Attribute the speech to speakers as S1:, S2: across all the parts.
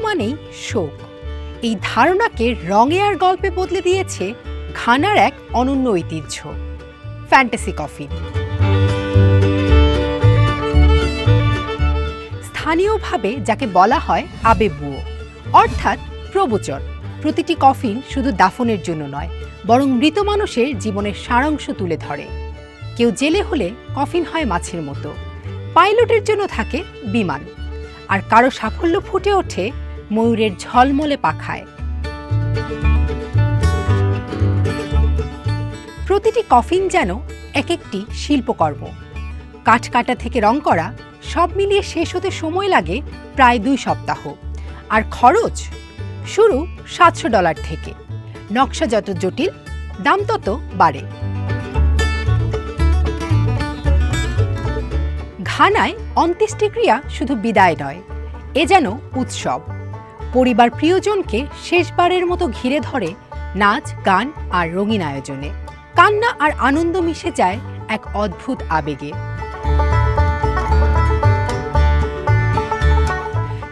S1: মানেই শোক, এই ধারণাকে রঙে আর গল্পে বদলে দিয়েছে ঘানার এক অনন্য ঐতিহ্য, ফ্যান্টাসি কফিন। স্থানীয়ভাবে যাকে বলা হয় আবেবুয়ো অর্থাৎ প্রবচন। প্রতিটি কফিন শুধু দাফনের জন্য নয়, বরং মৃত মানুষের জীবনের সারাংশ তুলে ধরে। কেউ জেলে হলে কফিন হয় মাছের মতো, পাইলটের জন্য থাকে বিমান, আর কারো সাফল্য ফুটে ওঠে ময়ূরের ঝলমলে পাখায়। প্রতিটি কফিন যেন এক একটি শিল্পকর্ম। কাঠ কাটা থেকে রং করা, সব মিলিয়ে শেষ হতে সময় লাগে প্রায় 2 সপ্তাহ। আর খরচ শুরু $700 থেকে। নকশা যত জটিল, দাম তত বাড়ে। ঘানায় অন্ত্যেষ্টিক্রিয়া শুধু বিদায় নয়, এ যেন উৎসব। পরিবার প্রিয়জনকে শেষবারের মতো ঘিরে ধরে নাচ, গান আর রঙিন আয়োজনে। কান্না আর আনন্দ মিশে যায় এক অদ্ভুত আবেগে।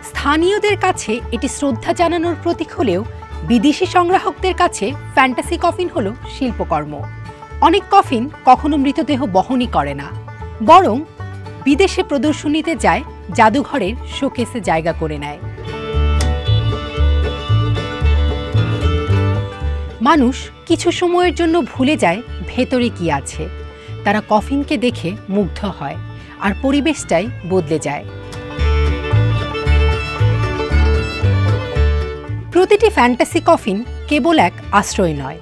S1: স্থানীয়দের কাছে এটি শ্রদ্ধা জানানোর প্রতীক হলেও বিদেশি সংগ্রাহকদের কাছে ফ্যান্টাসি কফিন হলো শিল্পকর্ম। অনেক কফিন কখনো মৃতদেহ বহনই করে না, বরং বিদেশে প্রদর্শনীতে যায়, জাদুঘরের শোকেসে জায়গা করে নেয়। মানুষ কিছু সময়ের জন্য ভুলে যায় ভেতরে কি আছে। তারা কফিনকে দেখে মুগ্ধ হয়, আর পরিবেশটাই বদলে যায়। প্রতিটি ফ্যান্টাসি কফিন কেবল এক আশ্রয় নয়,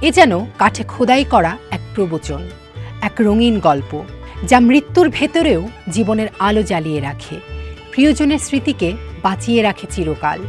S1: এ যেন কাঠে খোদাই করা এক প্রবচন, এক রঙিন গল্প, যা মৃত্যুর ভেতরেও জীবনের আলো জ্বালিয়ে রাখে, প্রিয়জনের স্মৃতিকে বাঁচিয়ে রাখে চিরকাল।